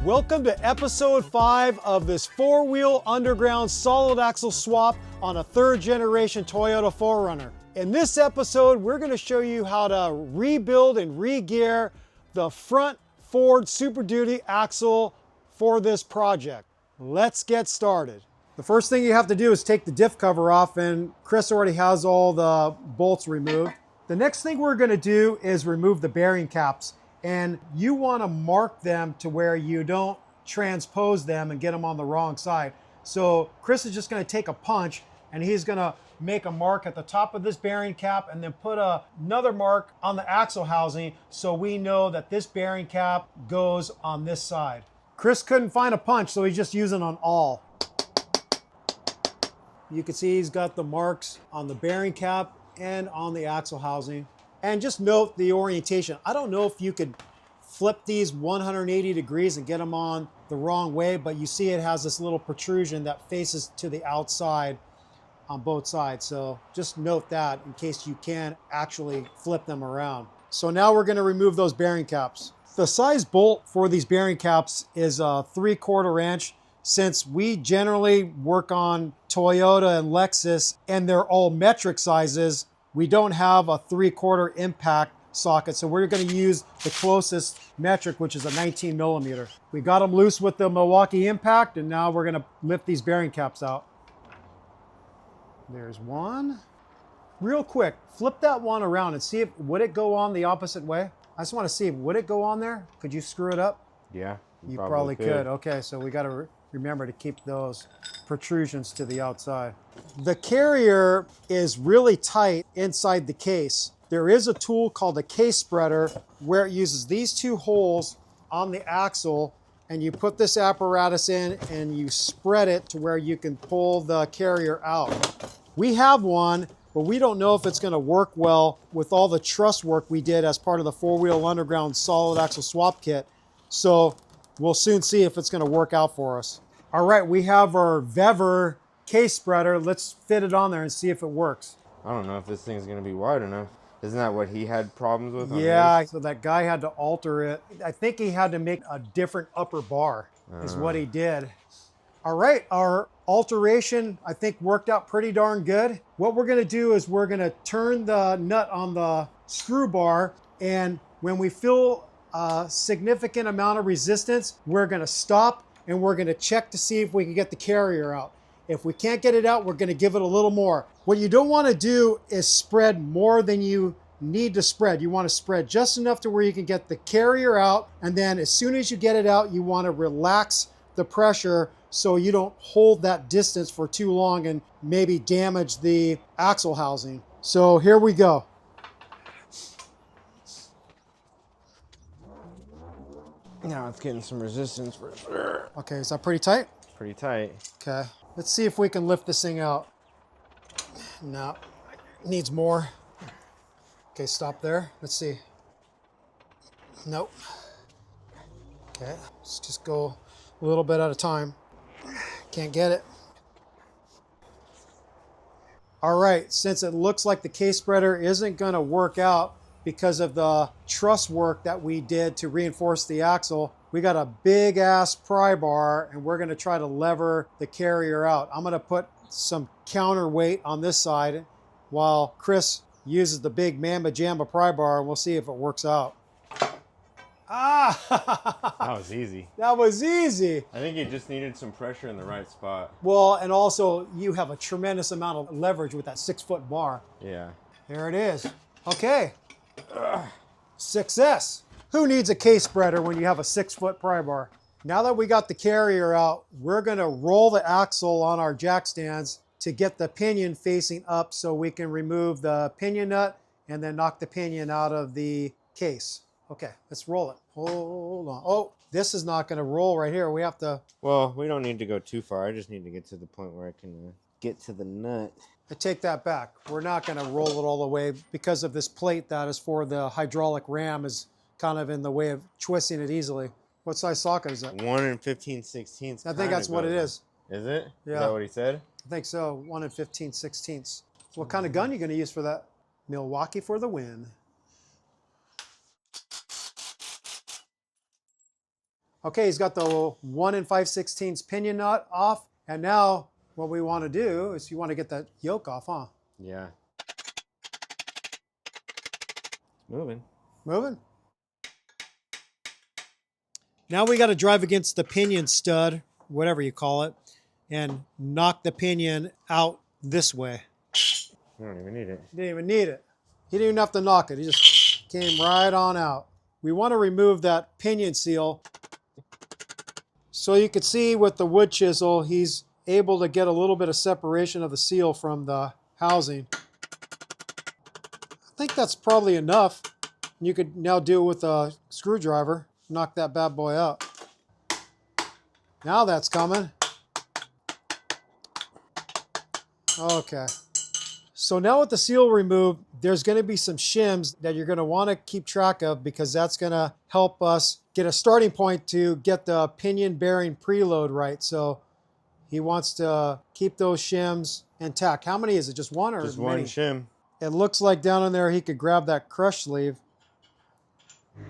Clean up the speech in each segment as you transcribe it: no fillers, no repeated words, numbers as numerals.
Welcome to episode 5 of this 4-wheel underground solid axle swap on a 3rd generation Toyota 4Runner. In this episode, we're going to show you how to rebuild and re-gear the front Ford Superduty axle for this project. Let's get started. The first thing you have to do is take the diff cover off, and Chris already has all the bolts removed. The next thing we're going to do is remove the bearing caps. And you want to mark them to where you don't transpose them and get them on the wrong side. So Chris is just going to take a punch and he's going to make a mark at the top of this bearing cap and then put another mark on the axle housing so we know that this bearing cap goes on this side. Chris couldn't find a punch, so he's just using an awl. You can see he's got the marks on the bearing cap and on the axle housing. And just note the orientation. I don't know if you could flip these 180 degrees and get them on the wrong way, but you see it has this little protrusion that faces to the outside on both sides. So just note that in case you can actually flip them around. So now we're going to remove those bearing caps. The size bolt for these bearing caps is a 3/4 inch. Since we generally work on Toyota and Lexus and they're all metric sizes, we don't have a 3/4 impact socket, so we're going to use the closest metric, which is a 19 millimeter. We got them loose with the Milwaukee impact, and now we're going to lift these bearing caps out. There's one. Real quick, flip that one around and see if, would it go on the opposite way? I just want to see, would it go on there? Could you screw it up? Yeah, you probably could. Okay, so we got to remember to keep those protrusions to the outside. The carrier is really tight inside the case. There is a tool called a case spreader where it uses these 2 holes on the axle, and you put this apparatus in and you spread it to where you can pull the carrier out. We have one, but we don't know if it's going to work well with all the truss work we did as part of the 4-wheel underground solid axle swap kit. So we'll soon see if it's going to work out for us. All right, we have our Vever case spreader. Let's fit it on there and see if it works. I don't know if this thing's going to be wide enough. Isn't that what he had problems with? Yeah, so that guy had to alter it. I think he had to make a different upper bar is what he did. All right, our alteration I think worked out pretty darn good. What we're going to do is we're going to turn the nut on the screw bar, and when we feel a significant amount of resistance, we're going to stop and we're going to check to see if we can get the carrier out. If we can't get it out, we're going to give it a little more. What you don't want to do is spread more than you need to spread. You want to spread just enough to where you can get the carrier out, and then as soon as you get it out, you want to relax the pressure so you don't hold that distance for too long and maybe damage the axle housing. So here we go. Now it's getting some resistance for sure. Okay, is that pretty tight? Pretty tight. Okay, let's see if we can lift this thing out. No, needs more. Okay, stop there. Let's see. Nope. Okay, let's just go a little bit at a time. Can't get it. All right, since it looks like the case spreader isn't gonna work out because of the truss work that we did to reinforce the axle, we got a big ass pry bar and we're gonna try to lever the carrier out. I'm gonna put some counterweight on this side while Chris uses the big Mamba Jamba pry bar, and we'll see if it works out. Ah! That was easy. That was easy. I think it just needed some pressure in the right spot. Well, and also you have a tremendous amount of leverage with that 6-foot bar. Yeah. There it is. Okay. Success. Who needs a case spreader when you have a 6-foot pry bar? Now that we got the carrier out, we're gonna roll the axle on our jack stands to get the pinion facing up so we can remove the pinion nut and then knock the pinion out of the case. Okay, let's roll it. Hold on. Oh, this is not gonna roll right here. We have to... Well, we don't need to go too far. I just need to get to the point where I can get to the nut. I take that back. We're not gonna roll it all the way because of this plate that is for the hydraulic ram is kind of in the way of twisting it easily. What size socket is that? 1 15/16. I think that's what it is. Is it? Yeah. Is that what he said? I think so, 1 15/16. So what kind of gun are you gonna use for that? Milwaukee for the win. Okay, he's got the 1 5/16 pinion nut off. And now what we want to do is you want to get that yoke off, huh? Yeah. Moving. Moving. Now we got to drive against the pinion stud, whatever you call it, and knock the pinion out this way. I don't even need it. Didn't even need it. He didn't even have to knock it. He just came right on out. We want to remove that pinion seal. So you can see with the wood chisel, he's able to get a little bit of separation of the seal from the housing. I think that's probably enough. You could now do it with a screwdriver. Knock that bad boy out. Now that's coming. Okay. So now with the seal removed, there's going to be some shims that you're going to want to keep track of because that's going to help us get a starting point to get the pinion bearing preload right. So he wants to keep those shims intact. How many is it? Just one or just many? one shim? It looks like down in there he could grab that crush sleeve.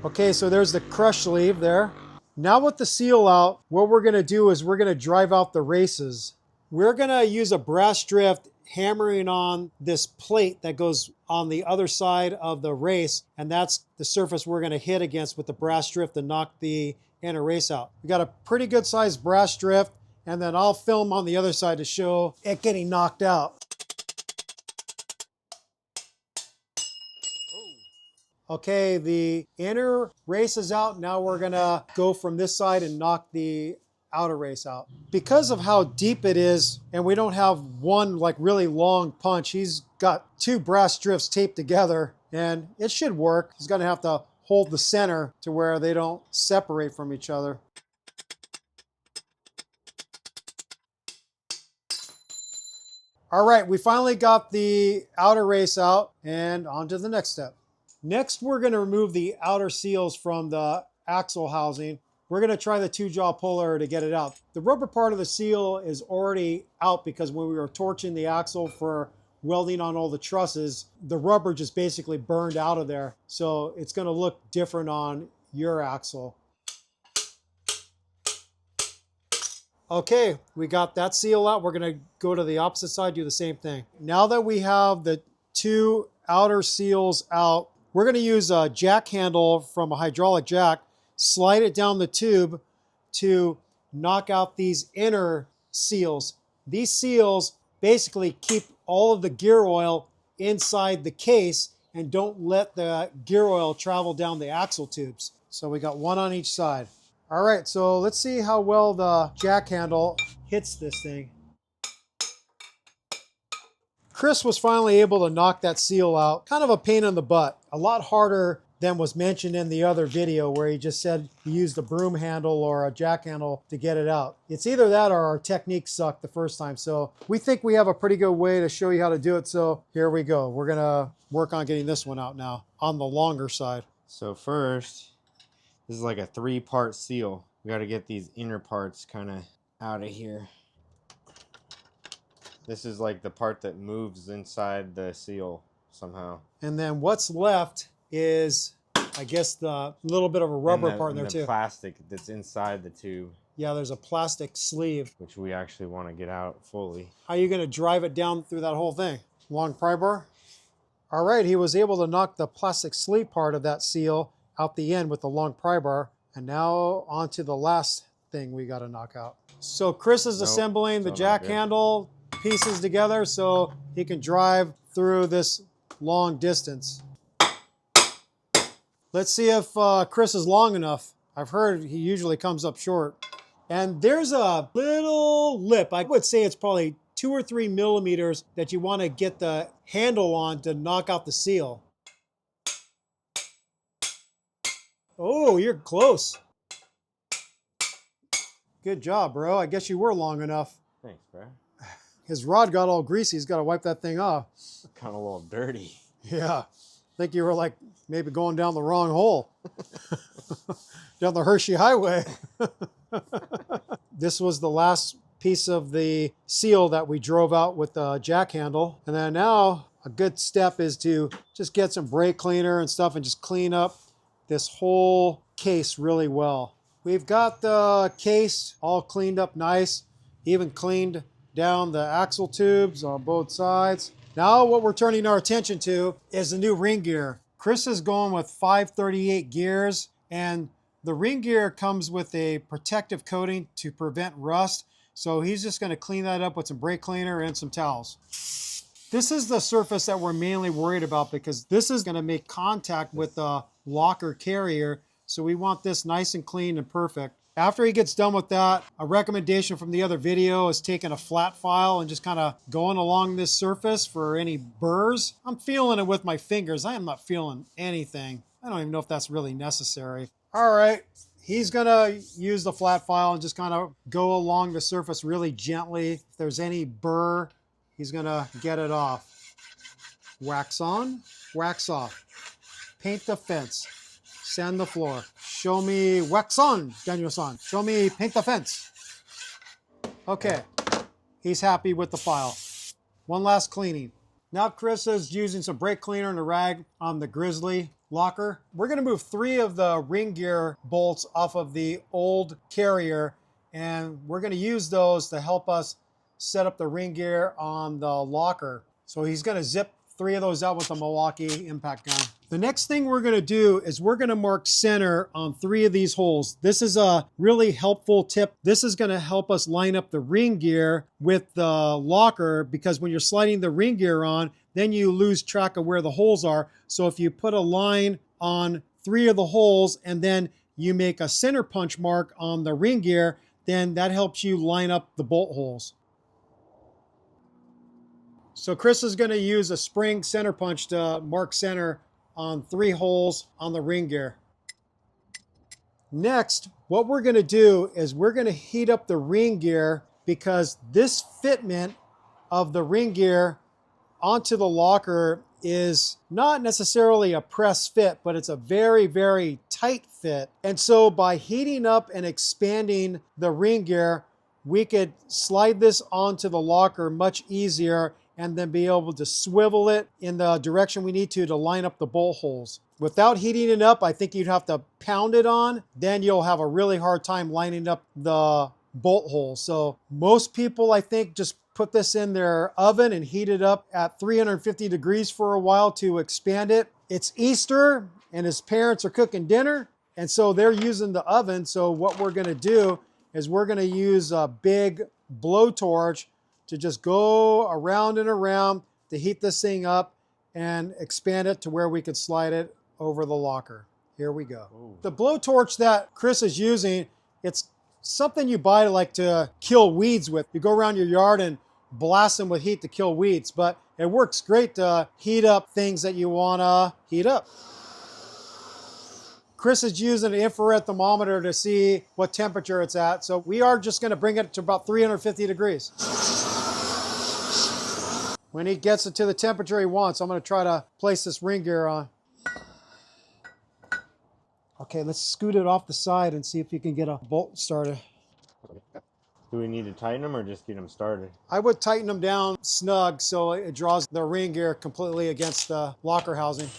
Okay, so there's the crush sleeve there. Now with the seal out, what we're going to do is we're going to drive out the races. We're going to use a brass drift hammering on this plate that goes on the other side of the race, and that's the surface we're going to hit against with the brass drift to knock the inner race out. We got a pretty good sized brass drift, and then I'll film on the other side to show it getting knocked out. Okay, the inner race is out. Now we're gonna go from this side and knock the outer race out. Because of how deep it is, and we don't have one like really long punch, he's got two brass drifts taped together, and it should work. He's gonna have to hold the center to where they don't separate from each other. All right, we finally got the outer race out, and on to the next step. Next, we're going to remove the outer seals from the axle housing. We're going to try the 2-jaw puller to get it out. The rubber part of the seal is already out because when we were torching the axle for welding on all the trusses, the rubber just basically burned out of there. So it's going to look different on your axle. Okay, we got that seal out. We're going to go to the opposite side, do the same thing. Now that we have the 2 outer seals out, we're going to use a jack handle from a hydraulic jack, slide it down the tube to knock out these inner seals. These seals basically keep all of the gear oil inside the case and don't let the gear oil travel down the axle tubes. So we got one on each side. All right, so let's see how well the jack handle hits this thing. Chris was finally able to knock that seal out. Kind of a pain in the butt. A lot harder than was mentioned in the other video where he just said he used a broom handle or a jack handle to get it out. It's either that or our technique sucked the first time. So we think we have a pretty good way to show you how to do it. So here we go. We're gonna work on getting this one out now on the longer side. So first, this is like a 3-part seal. We got to get these inner parts kind of out of here. This is like the part that moves inside the seal somehow. And then what's left is, I guess, the little bit of a rubber part in there too. The plastic that's inside the tube. Yeah, there's a plastic sleeve. Which we actually want to get out fully. How are you going to drive it down through that whole thing? Long pry bar? All right, he was able to knock the plastic sleeve part of that seal out the end with the long pry bar. And now on to the last thing we got to knock out. So Chris is assembling the jack handle pieces together so he can drive through this long distance. Let's see if Chris is long enough. I've heard he usually comes up short. And there's a little lip. I would say it's probably 2 or 3 millimeters that you want to get the handle on to knock out the seal. Oh, you're close. Good job, bro. I guess you were long enough. Thanks, bro. His rod got all greasy. He's got to wipe that thing off. Kind of a little dirty. Yeah. I think you were like maybe going down the wrong hole. Down the Hershey Highway. This was the last piece of the seal that we drove out with the jack handle. And then now a good step is to just get some brake cleaner and stuff and just clean up this whole case really well. We've got the case all cleaned up nice, even cleaned down the axle tubes on both sides. Now what we're turning our attention to is the new ring gear. Chris is going with 538 gears, and the ring gear comes with a protective coating to prevent rust. So he's just going to clean that up with some brake cleaner and some towels. This is the surface that we're mainly worried about because this is going to make contact with the locker carrier. So we want this nice and clean and perfect. After he gets done with that, a recommendation from the other video is taking a flat file and just kind of going along this surface for any burrs. I'm feeling it with my fingers. I am not feeling anything. I don't even know if that's really necessary. All right, he's gonna use the flat file and just kind of go along the surface really gently. If there's any burr, he's gonna get it off. Wax on, wax off. Paint the fence. Sand the floor. Show me wax on, Daniel-san. Show me paint the fence. Okay, he's happy with the file. One last cleaning. Now Chris is using some brake cleaner and a rag on the Grizzly locker. We're gonna move 3 of the ring gear bolts off of the old carrier, and we're gonna use those to help us set up the ring gear on the locker. So he's gonna zip 3 of those out with a Milwaukee impact gun. The next thing we're gonna do is we're gonna mark center on 3 of these holes. This is a really helpful tip. This is gonna help us line up the ring gear with the locker, because when you're sliding the ring gear on, then you lose track of where the holes are. So if you put a line on 3 of the holes and then you make a center punch mark on the ring gear, then that helps you line up the bolt holes. So Chris is going to use a spring center punch to mark center on 3 holes on the ring gear. Next, what we're going to do is we're going to heat up the ring gear, because this fitment of the ring gear onto the locker is not necessarily a press fit, but it's a very, very tight fit. And so by heating up and expanding the ring gear, we could slide this onto the locker much easier and then be able to swivel it in the direction we need to line up the bolt holes. Without heating it up, I think you'd have to pound it on. Then you'll have a really hard time lining up the bolt holes. So most people, I think, just put this in their oven and heat it up at 350 degrees for a while to expand it. It's Easter and his parents are cooking dinner, and so they're using the oven. So what we're gonna do is we're gonna use a big blowtorch to just go around and around to heat this thing up and expand it to where we could slide it over the locker. Here we go. Ooh. The blowtorch that Chris is using, it's something you buy to kill weeds with. You go around your yard and blast them with heat to kill weeds, but it works great to heat up things that you wanna heat up. Chris is using an infrared thermometer to see what temperature it's at. So we are just gonna bring it to about 350 degrees. When he gets it to the temperature he wants, I'm gonna try to place this ring gear on. Okay, let's scoot it off the side and see if you can get a bolt started. Do we need to tighten them or just get them started? I would tighten them down snug so it draws the ring gear completely against the locker housing.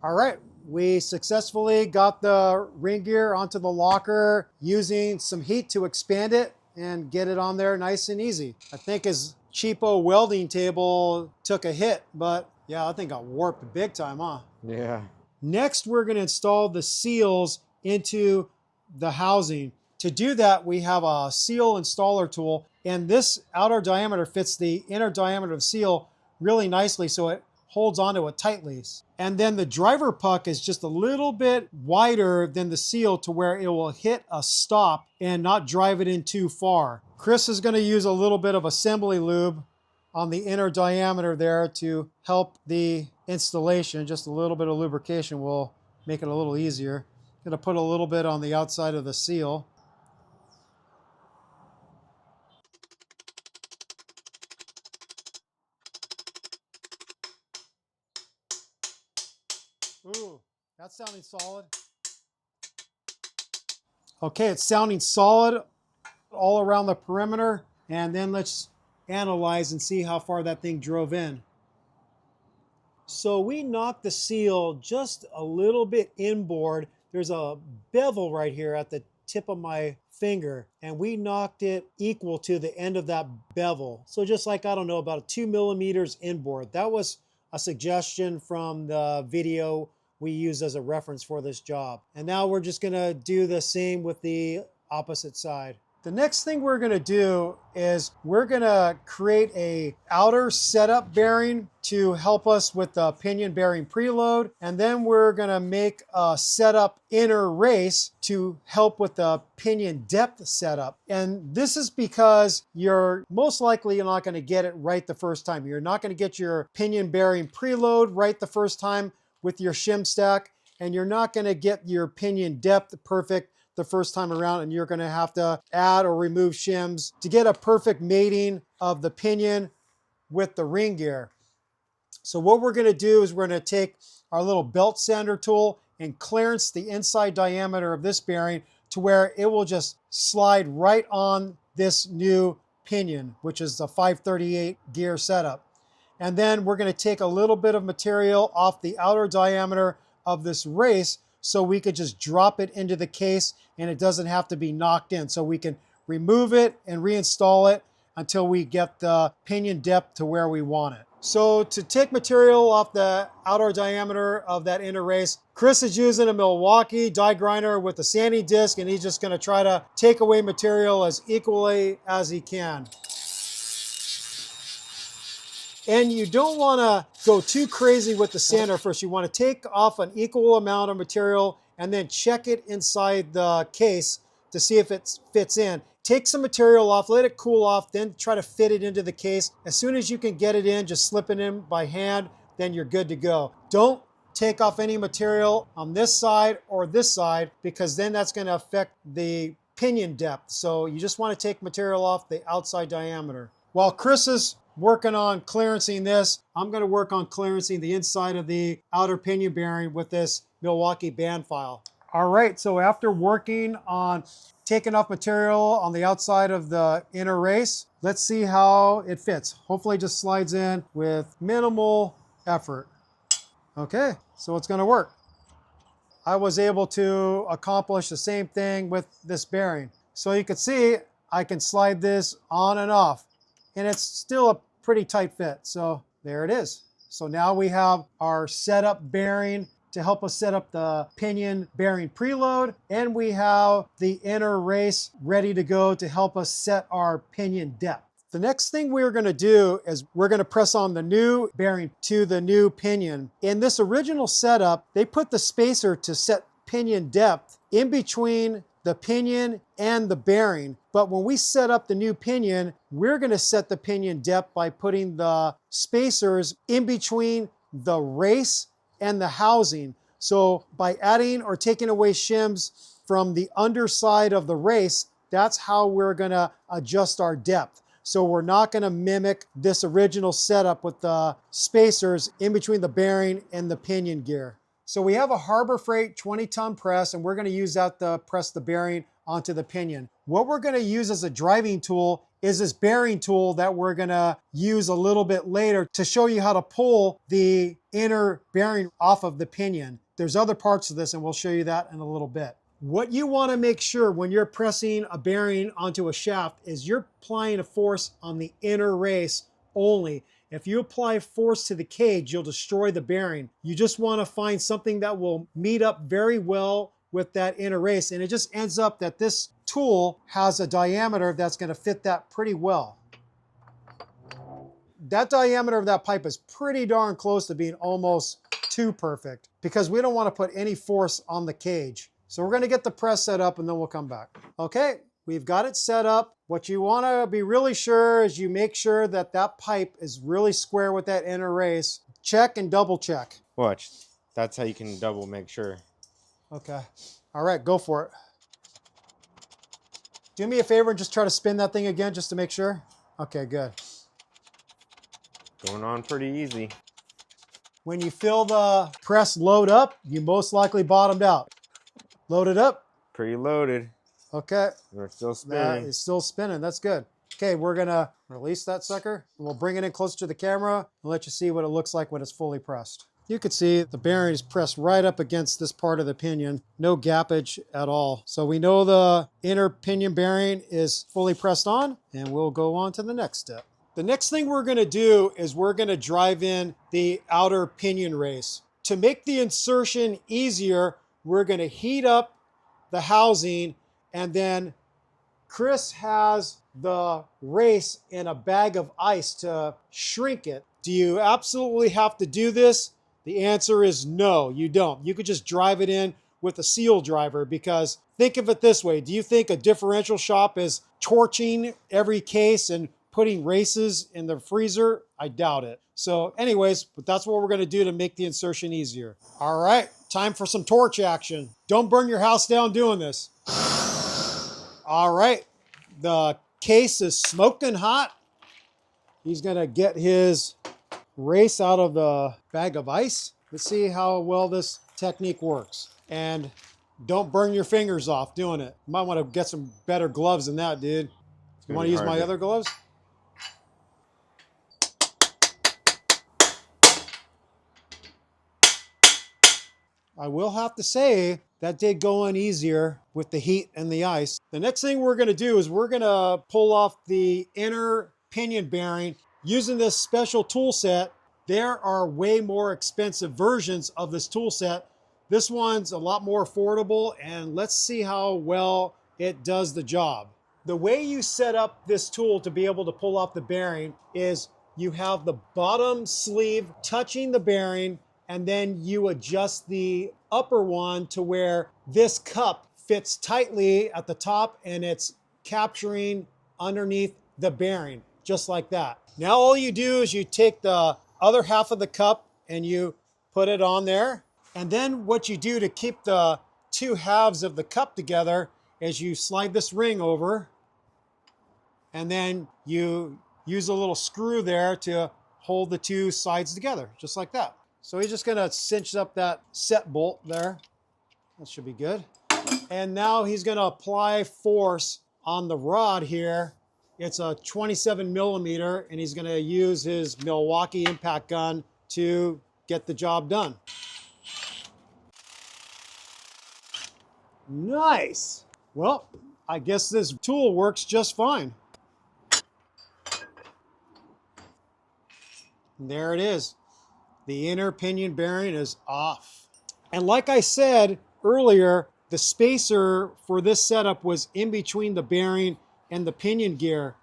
All right, we successfully got the ring gear onto the locker using some heat to expand it and get it on there nice and easy. I think his cheapo welding table took a hit, but yeah, I think got warped big time, huh? Yeah. Next, we're gonna install the seals into the housing. To do that, we have a seal installer tool, and this outer diameter fits the inner diameter of seal really nicely, so it holds onto it tightly. And then the driver puck is just a little bit wider than the seal to where it will hit a stop and not drive it in too far. Chris is gonna use a little bit of assembly lube on the inner diameter there to help the installation. Just a little bit of lubrication will make it a little easier. Gonna put a little bit on the outside of the seal. Ooh, that's sounding solid. Okay, it's sounding solid all around the perimeter, and then let's analyze and see how far that thing drove in. So we knocked the seal just a little bit inboard. There's a bevel right here at the tip of my finger, and we knocked it equal to the end of that bevel. So just like, I don't know, about 2 millimeters inboard. That was a suggestion from the video we use as a reference for this job. And now we're just gonna do the same with the opposite side. The next thing we're gonna do is we're gonna create a outer setup bearing to help us with the pinion bearing preload. And then we're gonna make a setup inner race to help with the pinion depth setup. And this is because you're most likely not gonna get it right the first time. You're not gonna get your pinion bearing preload right the first time with your shim stack, and you're not gonna get your pinion depth perfect the first time around, and you're gonna have to add or remove shims to get a perfect mating of the pinion with the ring gear. So what we're gonna do is we're gonna take our little belt sander tool and clearance the inside diameter of this bearing to where it will just slide right on this new pinion, which is the 538 gear setup. And then we're gonna take a little bit of material off the outer diameter of this race so we could just drop it into the case and it doesn't have to be knocked in. So we can remove it and reinstall it until we get the pinion depth to where we want it. So to take material off the outer diameter of that inner race, Chris is using a Milwaukee die grinder with a sanding disc, and he's just gonna try to take away material as equally as he can. And you don't wanna go too crazy with the sander first. You wanna take off an equal amount of material and then check it inside the case to see if it fits in. Take some material off, let it cool off, then try to fit it into the case. As soon as you can get it in, just slip it in by hand, then you're good to go. Don't take off any material on this side or this side, because then that's gonna affect the pinion depth. So you just wanna take material off the outside diameter. While Chris is working on clearancing this, I'm gonna work on clearancing the inside of the outer pinion bearing with this Milwaukee band file. All right, so after working on taking off material on the outside of the inner race, let's see how it fits. Hopefully it just slides in with minimal effort. Okay, so it's gonna work. I was able to accomplish the same thing with this bearing. So you can see I can slide this on and off, and it's still a pretty tight fit. So there it is. So now we have our setup bearing to help us set up the pinion bearing preload, and we have the inner race ready to go to help us set our pinion depth. The next thing we're gonna do is we're gonna press on the new bearing to the new pinion. In this original setup, they put the spacer to set pinion depth in between the pinion and the bearing. But when we set up the new pinion, we're gonna set the pinion depth by putting the spacers in between the race and the housing. So by adding or taking away shims from the underside of the race, that's how we're gonna adjust our depth. So we're not gonna mimic this original setup with the spacers in between the bearing and the pinion gear. So we have a Harbor Freight 20-ton press, and we're gonna use that to press the bearing onto the pinion. What we're gonna use as a driving tool is this bearing tool that we're gonna use a little bit later to show you how to pull the inner bearing off of the pinion. There's other parts of this, and we'll show you that in a little bit. What you wanna make sure when you're pressing a bearing onto a shaft is you're applying a force on the inner race only. If you apply force to the cage, you'll destroy the bearing. You just wanna find something that will meet up very well with that inner race, and it just ends up that this tool has a diameter that's gonna fit that pretty well. That diameter of that pipe is pretty darn close to being almost too perfect, because we don't wanna put any force on the cage. So we're gonna get the press set up and then we'll come back. Okay, we've got it set up. What you wanna be really sure is you make sure that that pipe is really square with that inner race. Check and double check. Watch, that's how you can double make sure. Okay, all right, go for it. Do me a favor and just try to spin that thing again just to make sure. Okay, good. Going on pretty easy. When you feel the press load up, you most likely bottomed out. Load it up. Pretty loaded. Okay. We're still That spinning. is still spinning, that's good. Okay, we're gonna release that sucker. We'll bring it in close to the camera and let you see what it looks like when it's fully pressed. You can see the bearing is pressed right up against this part of the pinion, no gappage at all. So we know the inner pinion bearing is fully pressed on, and we'll go on to the next step. The next thing we're gonna do is we're gonna drive in the outer pinion race. To make the insertion easier, we're gonna heat up the housing, and then Chris has the race in a bag of ice to shrink it. Do you absolutely have to do this? The answer is no, you don't. You could just drive it in with a seal driver, because think of it this way. Do you think a differential shop is torching every case and putting races in the freezer? I doubt it. So anyways, but that's what we're gonna do to make the insertion easier. All right, time for some torch action. Don't burn your house down doing this. All right, the case is smoking hot. He's gonna get his race out of the bag of ice. Let's see how well this technique works. And don't burn your fingers off doing it. You might wanna get some better gloves than that, dude. You wanna use my other gloves? I will have to say, that did go in easier with the heat and the ice. The next thing we're gonna do is we're gonna pull off the inner pinion bearing using this special tool set. There are way more expensive versions of this tool set. This one's a lot more affordable, and let's see how well it does the job. The way you set up this tool to be able to pull off the bearing is you have the bottom sleeve touching the bearing, and then you adjust the upper one to where this cup fits tightly at the top and it's capturing underneath the bearing, just like that. Now all you do is you take the other half of the cup and you put it on there. And then what you do to keep the two halves of the cup together is you slide this ring over, and then you use a little screw there to hold the two sides together, just like that. So he's just gonna cinch up that set bolt there. That should be good. And now he's gonna apply force on the rod here. It's a 27 millimeter, and he's gonna use his Milwaukee impact gun to get the job done. Nice. Well, I guess this tool works just fine. And there it is. The inner pinion bearing is off. And like I said earlier, the spacer for this setup was in between the bearing and the pinion gear.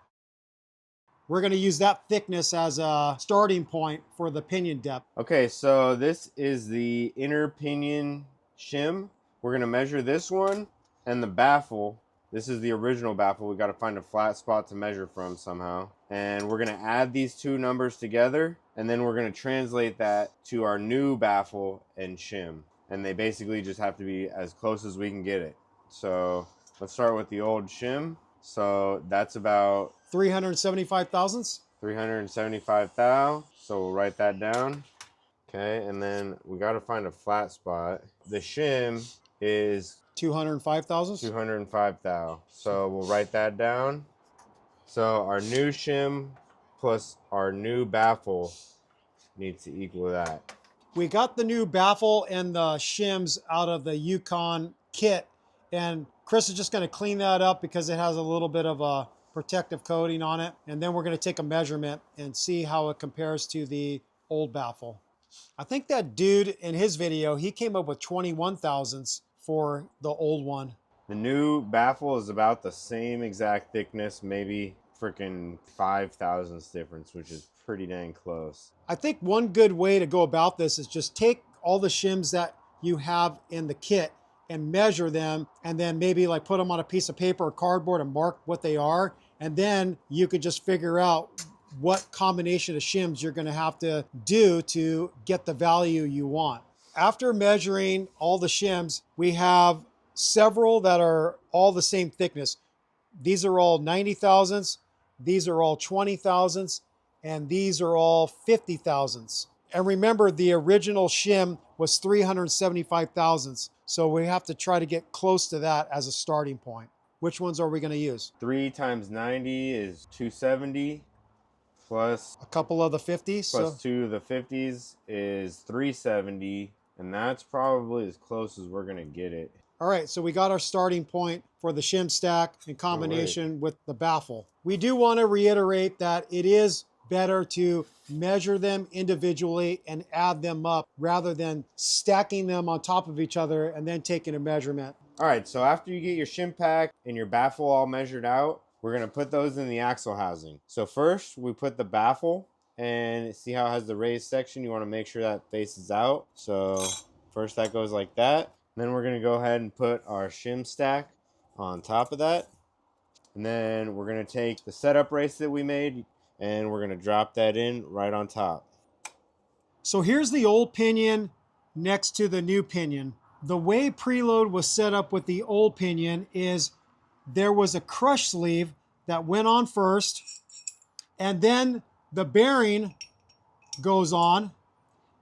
We're gonna use that thickness as a starting point for the pinion depth. Okay, so this is the inner pinion shim. We're gonna measure this one and the baffle. This is the original baffle. We gotta find a flat spot to measure from somehow. And we're gonna add these two numbers together, and then we're gonna translate that to our new baffle and shim. And they basically just have to be as close as we can get it. So let's start with the old shim. So that's about 375 thousandths. 375 thou. So we'll write that down. Okay, and then we gotta find a flat spot. The shim is 205 thousandths. 205 thou. So we'll write that down. So our new shim plus our new baffle needs to equal that. We got the new baffle and the shims out of the Yukon kit, and Chris is just gonna clean that up because it has a little bit of a protective coating on it. And then we're gonna take a measurement and see how it compares to the old baffle. I think that dude in his video, he came up with 21 thousandths for the old one. The new baffle is about the same exact thickness, maybe freaking 5 thousandths difference, which is pretty dang close. I think one good way to go about this is just take all the shims that you have in the kit and measure them, and then maybe like put them on a piece of paper or cardboard and mark what they are. And then you could just figure out what combination of shims you're gonna have to do to get the value you want. After measuring all the shims, we have several that are all the same thickness. These are all 90 thousandths, these are all 20 thousandths, and these are all 50 thousandths. And remember, the original shim was 375 thousandths, so we have to try to get close to that as a starting point. Which ones are we going to use? 3 times 90 is 270. Plus a couple of the 50s. Plus 2 of the 50s is 370. And that's probably as close as we're going to get it. All right, so we got our starting point for the shim stack in combination with the baffle. We do want to reiterate that it is better to measure them individually and add them up rather than stacking them on top of each other and then taking a measurement. All right, so after you get your shim pack and your baffle all measured out, we're going to put those in the axle housing. So first, we put the baffle, and see how it has the raised section? You want to make sure that faces out. So first that goes like that. Then we're going to go ahead and put our shim stack on top of that. And then we're going to take the setup race that we made, and we're going to drop that in right on top. So here's the old pinion next to the new pinion. The way preload was set up with the old pinion is there was a crush sleeve that went on first, and then the bearing goes on,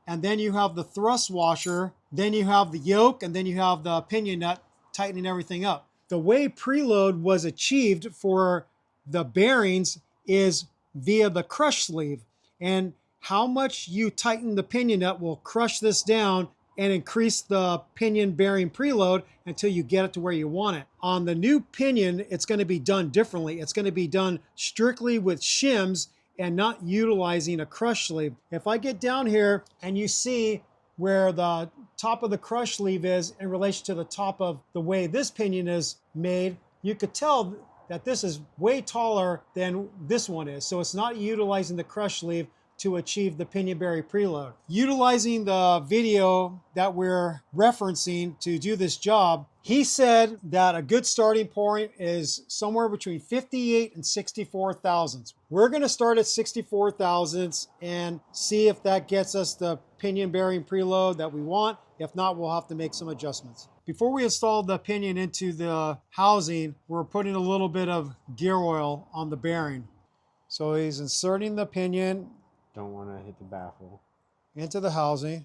and then you have the thrust washer, then you have the yoke, and then you have the pinion nut tightening everything up. The way preload was achieved for the bearings is via the crush sleeve, and how much you tighten the pinion nut will crush this down and increase the pinion bearing preload until you get it to where you want it. On the new pinion, it's going to be done differently. It's going to be done strictly with shims and not utilizing a crush sleeve. If I get down here and you see where the top of the crush sleeve is in relation to the top of the way this pinion is made, you could tell that this is way taller than this one is. So it's not utilizing the crush sleeve to achieve the pinion bearing preload. Utilizing the video that we're referencing to do this job, he said that a good starting point is somewhere between 58 and 64 thousandths. We're gonna start at 64 thousandths and see if that gets us the pinion bearing preload that we want. If not, we'll have to make some adjustments. Before we install the pinion into the housing, we're putting a little bit of gear oil on the bearing. So he's inserting the pinion. Don't want to hit the baffle. Into the housing.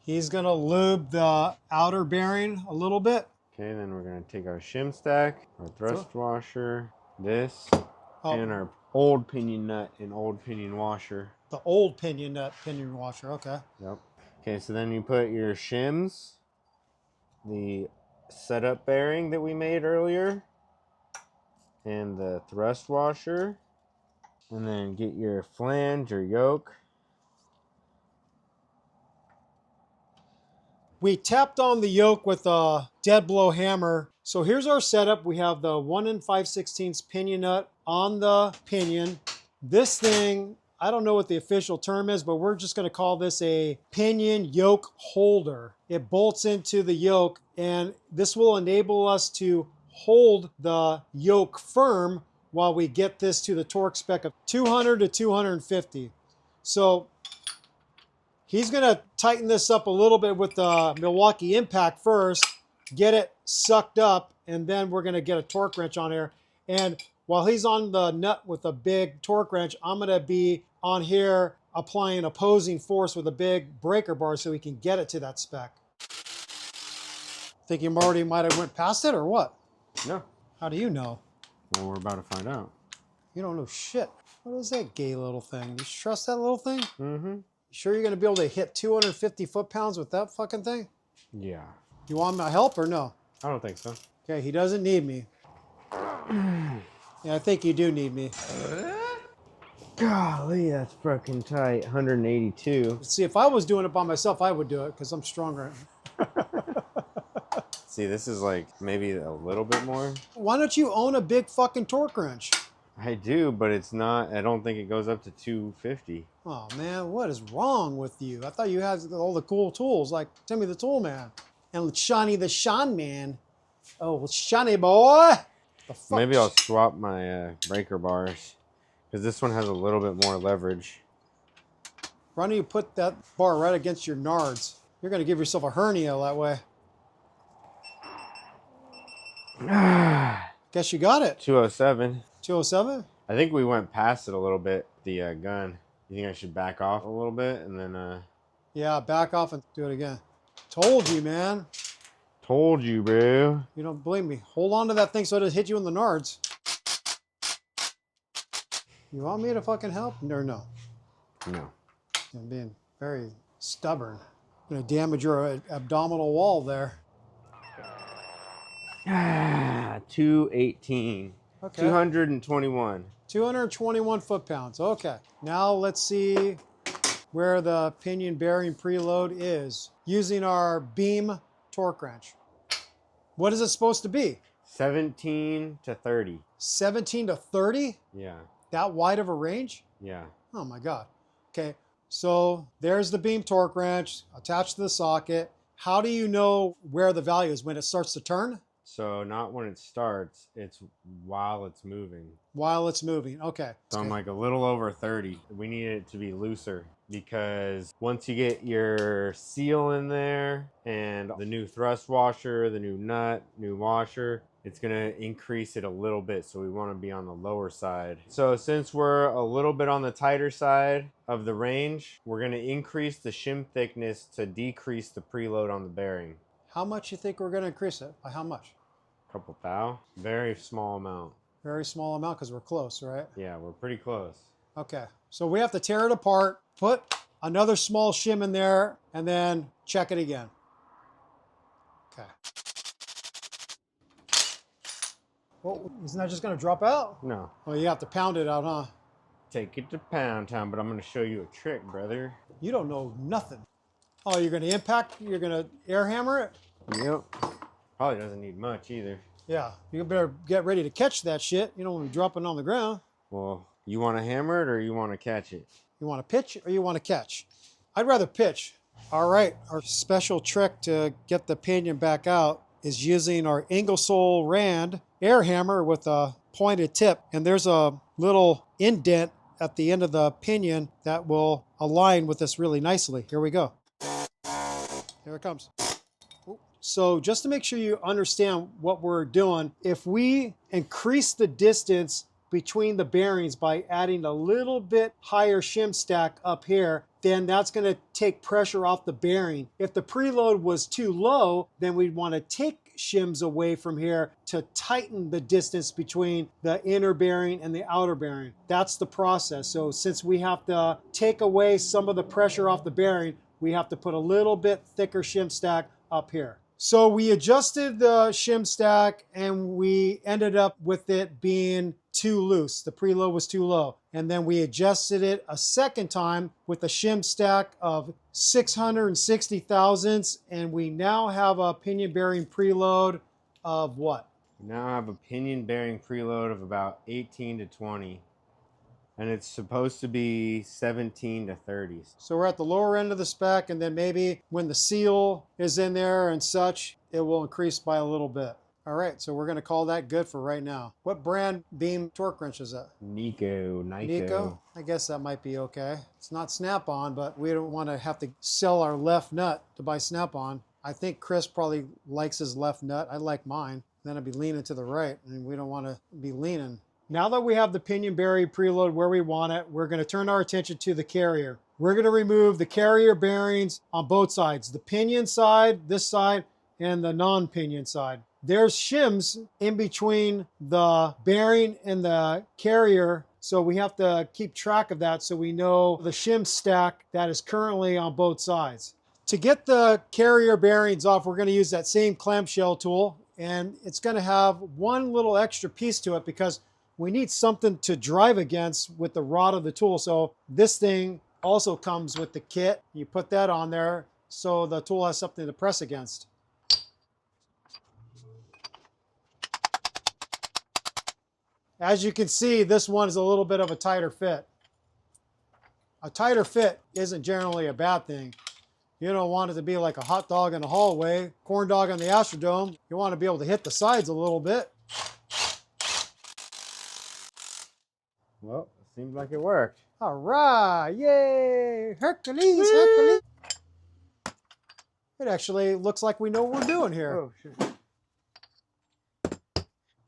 He's going to lube the outer bearing a little bit. Okay, then we're going to take our shim stack, our thrust washer, this, and our old pinion nut and old pinion washer. The old pinion nut, pinion washer, okay. Yep. Okay, so then you put your shims, the setup bearing that we made earlier, and the thrust washer. And then get your flange or yoke. We tapped on the yoke with a dead blow hammer. So here's our setup. We have the 1 5/16 pinion nut on the pinion. This thing, I don't know what the official term is, but we're just going to call this a pinion yoke holder. It bolts into the yoke, and this will enable us to hold the yoke firm while we get this to the torque spec of 200 to 250. So he's gonna tighten this up a little bit with the Milwaukee impact first, get it sucked up, and then we're gonna get a torque wrench on here. And while he's on the nut with a big torque wrench, I'm gonna be on here applying opposing force with a big breaker bar so we can get it to that spec. Think you already might have went past it or what? No. How do you know? Well, we're about to find out. You don't know shit. What is that gay little thing? You trust that little thing? Mm-hmm. You sure you're going to be able to hit 250 foot-pounds with that fucking thing? Yeah. You want my help or no? I don't think so. Okay, he doesn't need me. Yeah, I think you do need me. Golly, that's fucking tight. 182. See, if I was doing it by myself, I would do it because I'm stronger. See, this is like maybe a little bit more. Why don't you own a big fucking torque wrench? I do, but it's not, I don't think it goes up to 250. Oh, man, what is wrong with you? I thought you had all the cool tools like Timmy the Toolman and Shawnee the Sean Man. Oh, Shawnee boy. The fuck? Maybe I'll swap my breaker bars because this one has a little bit more leverage. Why don't you put that bar right against your nards? You're going to give yourself a hernia that way. Guess you got it. 207. 207? I think we went past it a little bit, the gun. You think I should back off a little bit and then... Yeah, back off and do it again. Told you, man. Told you, bro. You don't believe me. Hold on to that thing so it doesn't hit you in the nards. You want me to fucking help? Or no? No. I'm being very stubborn. I'm gonna damage your abdominal wall there. 218. Okay. 221. 221 foot-pounds. Okay. Now let's see where the pinion bearing preload is using our beam torque wrench. What is it supposed to be? 17 to 30. 17 to 30? Yeah. That wide of a range? Yeah. Oh my God. Okay, so there's the beam torque wrench attached to the socket. How do you know where the value is when it starts to turn? So not when it starts, it's while it's moving. While it's moving, okay. So I'm like a little over 30. We need it to be looser because once you get your seal in there and the new thrust washer, the new nut, new washer, it's gonna increase it a little bit. So we wanna be on the lower side. So since we're a little bit on the tighter side of the range, we're gonna increase the shim thickness to decrease the preload on the bearing. How much you think we're gonna increase it? By how much? Couple thou, very small amount. Very small amount because we're close, right? Yeah, we're pretty close. Okay, so we have to tear it apart, put another small shim in there, and then check it again. Okay. Well, isn't that just gonna drop out? No. Well, you have to pound it out, huh? Take it to pound town, but I'm gonna show you a trick, brother. You don't know nothing. Oh, you're gonna impact, you're gonna air hammer it? Yep. Probably doesn't need much either. Yeah, you better get ready to catch that shit. You don't want to be dropping on the ground. Well, you want to hammer it or you want to catch it? You want to pitch or you want to catch? I'd rather pitch. All right, our special trick to get the pinion back out is using our Ingersoll Rand air hammer with a pointed tip. And there's a little indent at the end of the pinion that will align with this really nicely. Here we go. Here it comes. So just to make sure you understand what we're doing, if we increase the distance between the bearings by adding a little bit higher shim stack up here, then that's going to take pressure off the bearing. If the preload was too low, then we'd want to take shims away from here to tighten the distance between the inner bearing and the outer bearing. That's the process. So since we have to take away some of the pressure off the bearing, we have to put a little bit thicker shim stack up here. So we adjusted the shim stack and we ended up with it being too loose. The preload was too low. And then we adjusted it a second time with a shim stack of 660 thousandths. And we now have a pinion bearing preload of what? We now have a pinion bearing preload of about 18 to 20. And it's supposed to be 17 to 30s. So we're at the lower end of the spec, and then maybe when the seal is in there and such, it will increase by a little bit. All right, so we're gonna call that good for right now. What brand beam torque wrench is that? Nico. I guess that might be okay. It's not Snap-on, but we don't wanna have to sell our left nut to buy Snap-on. I think Chris probably likes his left nut. I like mine. Then I'd be leaning to the right, and we don't wanna be leaning. Now that we have the pinion bearing preload where we want it, we're going to turn our attention to the carrier. We're going to remove the carrier bearings on both sides, the pinion side, this side, and the non-pinion side. There's shims in between the bearing and the carrier, so we have to keep track of that so we know the shim stack that is currently on both sides. To get the carrier bearings off, we're going to use that same clamshell tool, and it's going to have one little extra piece to it because we need something to drive against with the rod of the tool. So this thing also comes with the kit. You put that on there so the tool has something to press against. As you can see, this one is a little bit of a tighter fit. A tighter fit isn't generally a bad thing. You don't want it to be like a hot dog in the hallway, corn dog on the Astrodome. You want to be able to hit the sides a little bit. Well, it seems like it worked. All right, yay, Hercules, Hercules. It actually looks like we know what we're doing here. Oh, shit.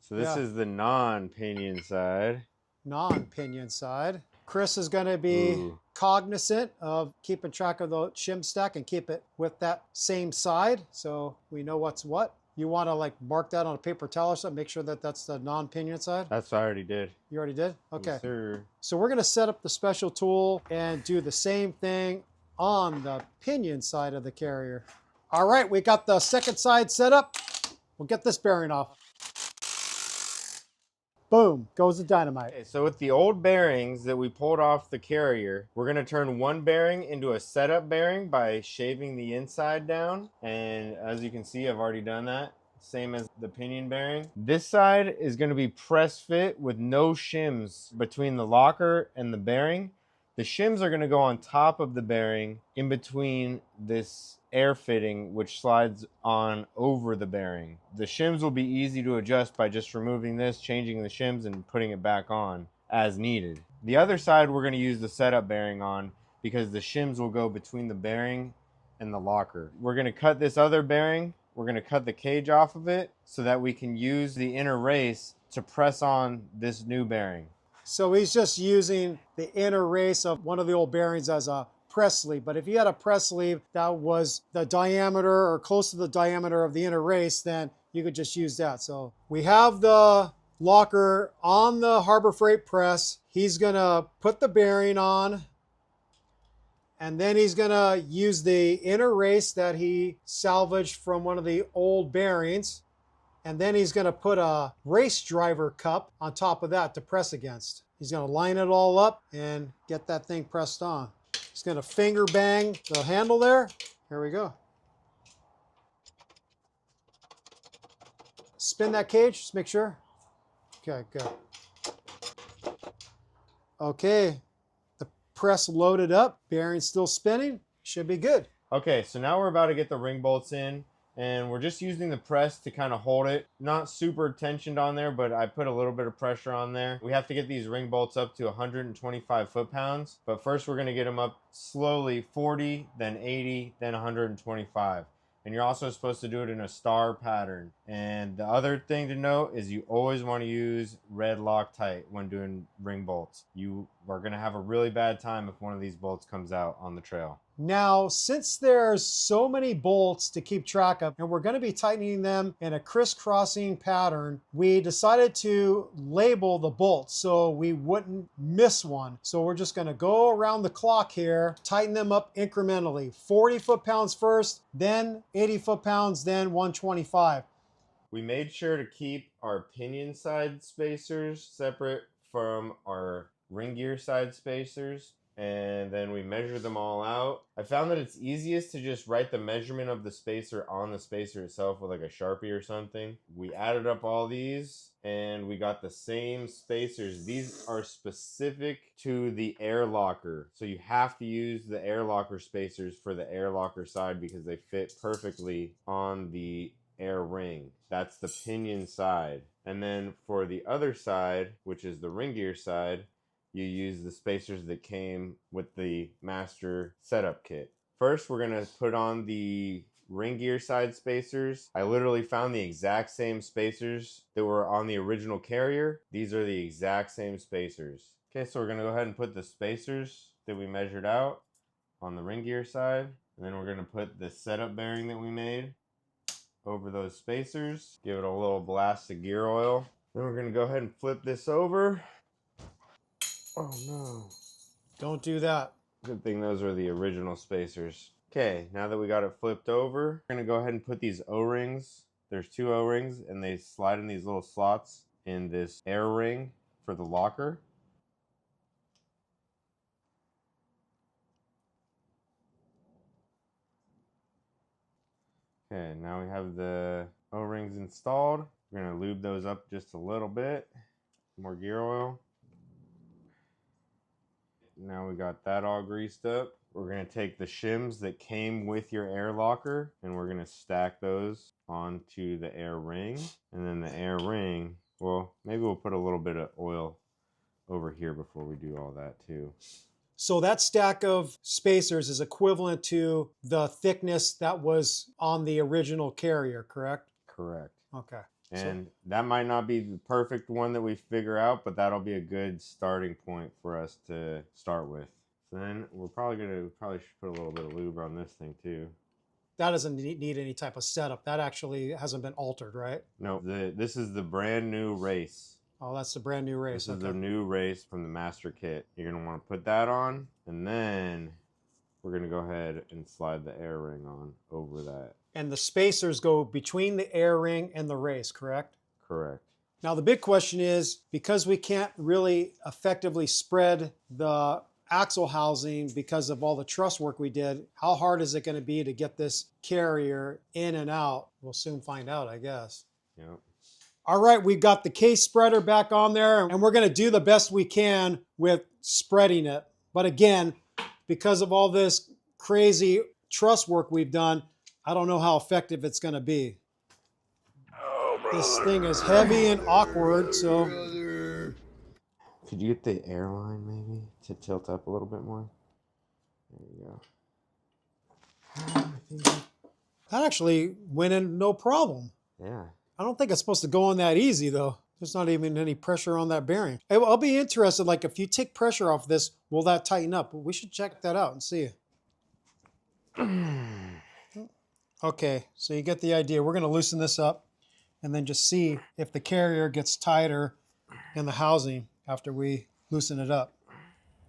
So this is the non-pinion side. Non-pinion side. Chris is going to be Ooh. cognizant of keeping track of the shim stack and keep it with that same side so we know what's what. You want to like mark that on a paper towel or something, make sure that that's the non-pinion side? That's what I already did. You already did? Okay. Yes, sir. So we're going to set up the special tool and do the same thing on the pinion side of the carrier. All right, we got the second side set up. We'll get this bearing off. Boom, goes the dynamite. Okay, so with the old bearings that we pulled off the carrier, we're going to turn one bearing into a setup bearing by shaving the inside down. And as you can see, I've already done that. Same as the pinion bearing. This side is going to be press fit with no shims between the locker and the bearing. The shims are going to go on top of the bearing in between this air fitting, which slides on over the bearing. The shims will be easy to adjust by just removing this, changing the shims, and putting it back on as needed. The other side we're going to use the setup bearing on because the shims will go between the bearing and the locker. We're going to cut this other bearing. We're going to cut the cage off of it so that we can use the inner race to press on this new bearing. So he's just using the inner race of one of the old bearings as a press sleeve. But if you had a press sleeve that was the diameter or close to the diameter of the inner race, then you could just use that. So we have the locker on the Harbor Freight press. He's going to put the bearing on. And then he's going to use the inner race that he salvaged from one of the old bearings. And then he's going to put a race driver cup on top of that to press against. He's going to line it all up and get that thing pressed on. He's going to finger bang the handle there. Here we go. Spin that cage, just make sure. Okay, good. Okay, the press loaded up, bearing still spinning, should be good. Okay, so now we're about to get the ring bolts in. And we're just using the press to kind of hold it. Not super tensioned on there, but I put a little bit of pressure on there. We have to get these ring bolts up to 125 foot-pounds. But first we're going to get them up slowly, 40, then 80, then 125. And you're also supposed to do it in a star pattern. And the other thing to note is you always want to use red Loctite when doing ring bolts. You are going to have a really bad time if one of these bolts comes out on the trail. Now, since there's so many bolts to keep track of, and we're going to be tightening them in a crisscrossing pattern, we decided to label the bolts so we wouldn't miss one. So we're just going to go around the clock here, tighten them up incrementally. 40 foot-pounds first, then 80 foot-pounds, then 125. We made sure to keep our pinion side spacers separate from our ring gear side spacers. And then we measure them all out. I found that it's easiest to just write the measurement of the spacer on the spacer itself with like a Sharpie or something. We added up all these and we got the same spacers. These are specific to the air locker. So you have to use the air locker spacers for the air locker side because they fit perfectly on the air ring. That's the pinion side. And then for the other side, which is the ring gear side, you use the spacers that came with the master setup kit. First, we're gonna put on the ring gear side spacers. I literally found the exact same spacers that were on the original carrier. These are the exact same spacers. Okay, so we're gonna go ahead and put the spacers that we measured out on the ring gear side. And then we're gonna put the setup bearing that we made over those spacers. Give it a little blast of gear oil. Then we're gonna go ahead and flip this over. Oh no. Don't do that. Good thing those are the original spacers. Okay, now that we got it flipped over, we're gonna go ahead and put these O-rings. There's two O-rings and they slide in these little slots in this air ring for the locker. Okay, now we have the O-rings installed. We're gonna lube those up just a little bit. More gear oil. Now we got that all greased up. We're going to take the shims that came with your air locker and we're going to stack those onto the air ring. And then the air ring, well, maybe we'll put a little bit of oil over here before we do all that too. So that stack of spacers is equivalent to the thickness that was on the original carrier, correct? Correct. Okay. And that might not be the perfect one that we figure out, but that'll be a good starting point for us to start with. So then we're probably should put a little bit of lube on this thing too. That doesn't need any type of setup. That actually hasn't been altered, right? No, this is the brand new race. Oh, that's the brand new race. This is the new race from the master kit. You're gonna want to put that on, and then we're gonna go ahead and slide the air ring on over that. And the spacers go between the air ring and the race, correct? Correct. Now the big question is, because we can't really effectively spread the axle housing because of all the truss work we did, how hard is it going to be to get this carrier in and out? We'll soon find out, I guess. Yep. All right, we've got the case spreader back on there, and we're going to do the best we can with spreading it. But again, because of all this crazy truss work we've done, I don't know how effective it's going to be. Oh, brother. This thing is heavy and awkward, so... Could you get the airline maybe to tilt up a little bit more? There you go. That actually went in no problem. Yeah. I don't think it's supposed to go on that easy, though. There's not even any pressure on that bearing. I'll be interested, like, if you take pressure off this, will that tighten up? We should check that out and see. Okay, so you get the idea. We're going to loosen this up and then just see if the carrier gets tighter in the housing after we loosen it up.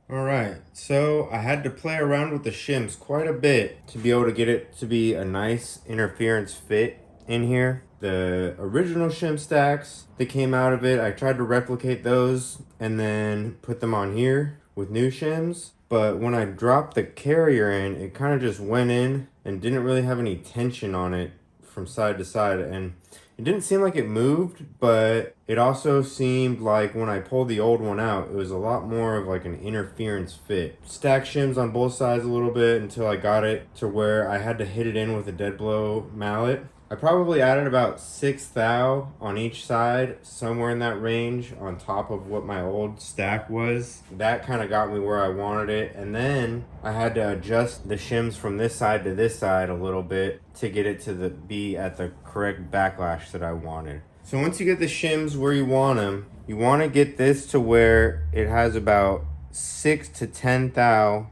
All right, so I had to play around with the shims quite a bit to be able to get it to be a nice interference fit in here. The original shim stacks that came out of it, I tried to replicate those and then put them on here with new shims. But when I dropped the carrier in, it kind of just went in and didn't really have any tension on it from side to side. And it didn't seem like it moved, but it also seemed like when I pulled the old one out, it was a lot more of like an interference fit. Stacked shims on both sides a little bit until I got it to where I had to hit it in with a dead blow mallet. I probably added about 6 thou on each side, somewhere in that range, on top of what my old stack was. That kind of got me where I wanted it. And then I had to adjust the shims from this side to this side a little bit to get it to be at the correct backlash that I wanted. So once you get the shims where you want them, you want to get this to where it has about 6 to 10 thou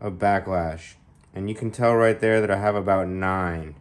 of backlash. And you can tell right there that I have about 9.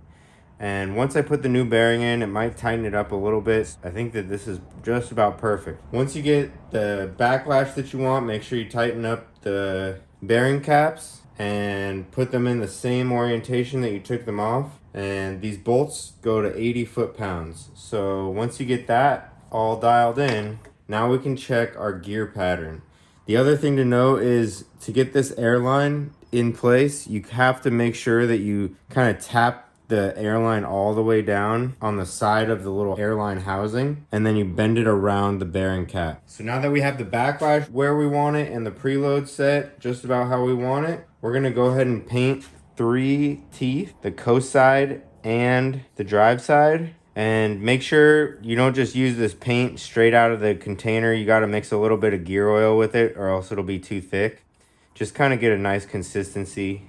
And once I put the new bearing in, it might tighten it up a little bit. I think that this is just about perfect. Once you get the backlash that you want, make sure you tighten up the bearing caps and put them in the same orientation that you took them off. And these bolts go to 80 foot-pounds. So once you get that all dialed in, now we can check our gear pattern. The other thing to know is to get this airline in place, you have to make sure that you kind of tap the airline all the way down on the side of the little airline housing, and then you bend it around the bearing cap. So now that we have the backlash where we want it and the preload set just about how we want it, we're gonna go ahead and paint 3 teeth, the coast side and the drive side. And make sure you don't just use this paint straight out of the container. You gotta mix a little bit of gear oil with it or else it'll be too thick. Just kind of get a nice consistency.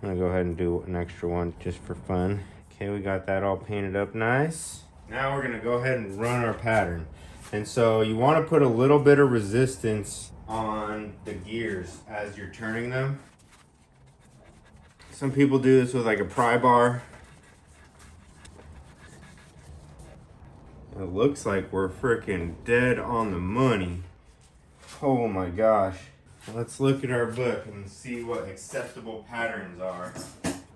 I'm gonna go ahead and do an extra one just for fun. Okay, we got that all painted up nice. Now we're gonna go ahead and run our pattern. And so you wanna put a little bit of resistance on the gears as you're turning them. Some people do this with like a pry bar. It looks like we're freaking dead on the money. Oh my gosh. Let's look at our book and see what acceptable patterns are.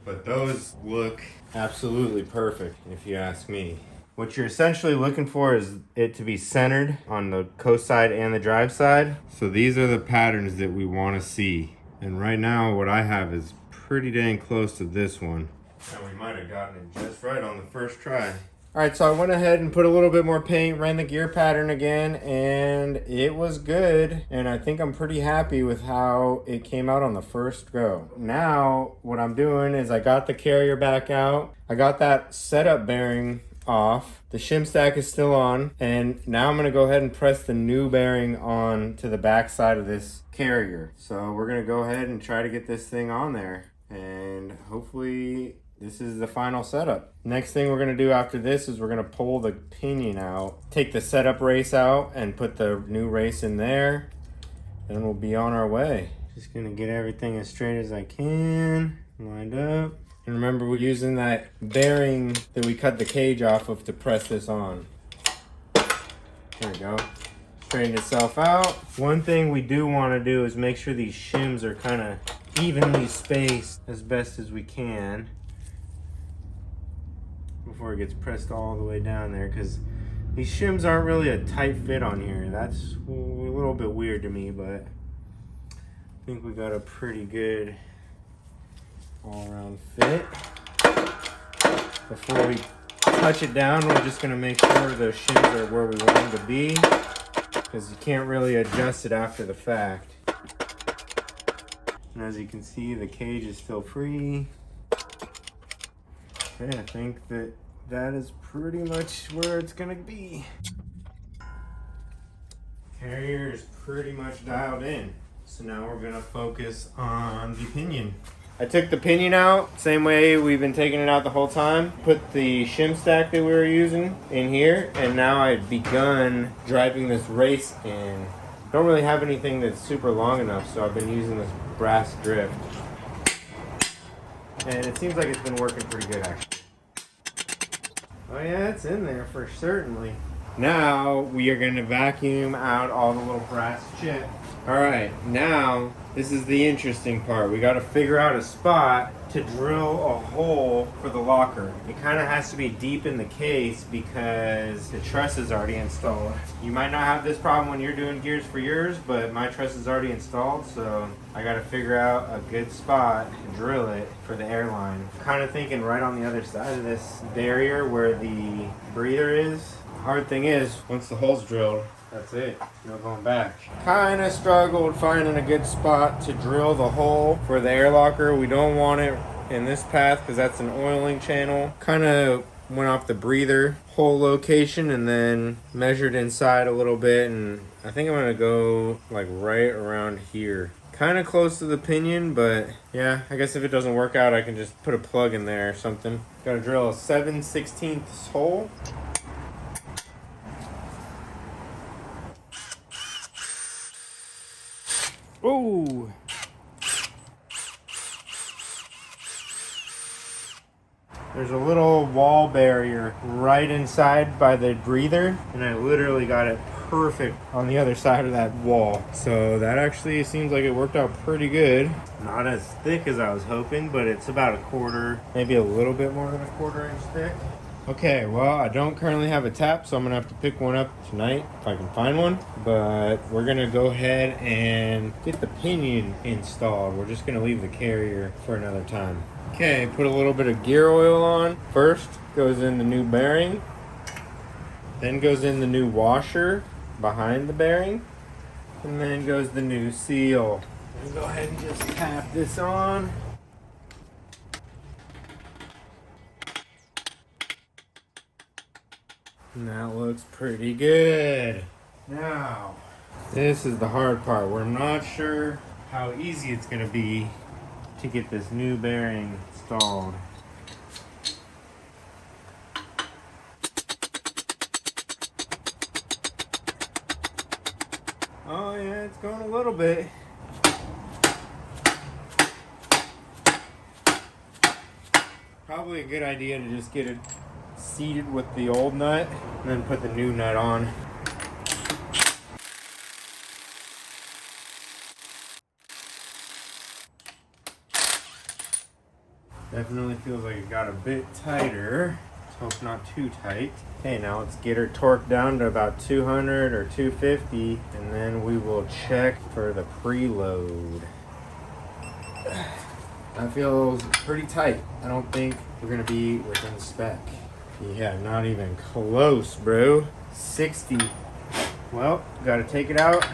But those look absolutely perfect, if you ask me. What you're essentially looking for is it to be centered on the coast side and the drive side. So these are the patterns that we want to see. And right now what I have is pretty dang close to this one. And we might have gotten it just right on the first try. Alright, so I went ahead and put a little bit more paint, ran the gear pattern again, and it was good. And I think I'm pretty happy with how it came out on the first go. Now, what I'm doing is I got the carrier back out. I got that setup bearing off. The shim stack is still on. And now I'm going to go ahead and press the new bearing on to the back side of this carrier. So we're going to go ahead and try to get this thing on there. And hopefully this is the final setup. Next thing we're gonna do after this is we're gonna pull the pinion out, take the setup race out and put the new race in there, and we'll be on our way. Just gonna get everything as straight as I can, lined up. And remember, we're using that bearing that we cut the cage off of to press this on. There we go. Straighten itself out. One thing we do want to do is make sure these shims are kind of evenly spaced as best as we can before it gets pressed all the way down there, because these shims aren't really a tight fit on here. That's a little bit weird to me, but I think we got a pretty good all-around fit. Before we touch it down, we're just going to make sure the shims are where we want them to be, because you can't really adjust it after the fact. And as you can see, the cage is still free. Okay, I think that is pretty much where it's going to be. Carrier is pretty much dialed in. So now we're going to focus on the pinion. I took the pinion out, same way we've been taking it out the whole time. Put the shim stack that we were using in here, and now I've begun driving this race in. Don't really have anything that's super long enough, so I've been using this brass drift. And it seems like it's been working pretty good, actually. Oh yeah, it's in there for certainly. Now we are going to vacuum out all the little brass chips. Alright, now this is the interesting part. We got to figure out a spot to drill a hole for the locker. It kind of has to be deep in the case because the truss is already installed. You might not have this problem when you're doing gears for yours, but my truss is already installed, so I got to figure out a good spot to drill it for the airline. I'm kind of thinking right on the other side of this barrier where the breather is. The hard thing is, once the hole's drilled, that's it. No going back. Kind of struggled finding a good spot to drill the hole for the air locker. We don't want it in this path because that's an oiling channel. Kind of went off the breather hole location and then measured inside a little bit, and I think I'm gonna go like right around here. Kind of close to the pinion, but yeah, I guess if it doesn't work out, I can just put a plug in there or something. Gotta drill a 7/16 hole. Ooh. There's a little wall barrier right inside by the breather, and I literally got it perfect on the other side of that wall. So that actually seems like it worked out pretty good. Not as thick as I was hoping, but it's about a quarter, maybe a little bit more than a quarter-inch thick. Okay, well, I don't currently have a tap, so I'm gonna have to pick one up tonight if I can find one. But we're gonna go ahead and get the pinion installed. We're just gonna leave the carrier for another time. Okay, put a little bit of gear oil on. First goes in the new bearing, then goes in the new washer behind the bearing, and then goes the new seal. Let's go ahead and just tap this on. And that looks pretty good. Now, this is the hard part. We're not sure how easy it's going to be to get this new bearing installed. Oh yeah, it's going a little bit. Probably a good idea to just get it seated with the old nut and then put the new nut on. Definitely feels like it got a bit tighter. Let's hope not too tight. Okay, now let's get her torqued down to about 200 or 250, and then we will check for the preload. That feels pretty tight. I don't think we're gonna be within the spec. Yeah, not even close, bro. 60. Well, gotta take it out.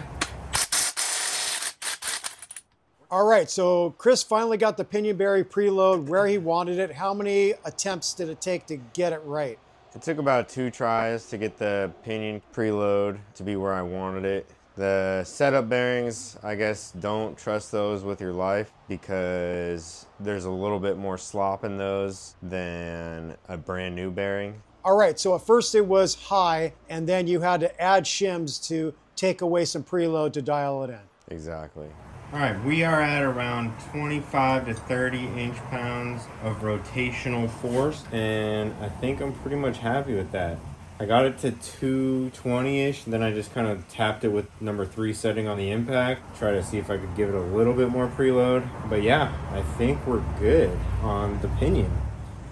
All right, so Chris finally got the pinion bearing preload where he wanted it. How many attempts did it take to get it right? It took about 2 tries to get the pinion preload to be where I wanted it. The setup bearings, I guess, don't trust those with your life because there's a little bit more slop in those than a brand new bearing. All right, so at first it was high, and then you had to add shims to take away some preload to dial it in. Exactly. All right, we are at around 25 to 30 inch-pounds of rotational force, and I think I'm pretty much happy with that. I got it to 220-ish, then I just kind of tapped it with number 3 setting on the impact, try to see if I could give it a little bit more preload. But yeah, I think we're good on the Pinion.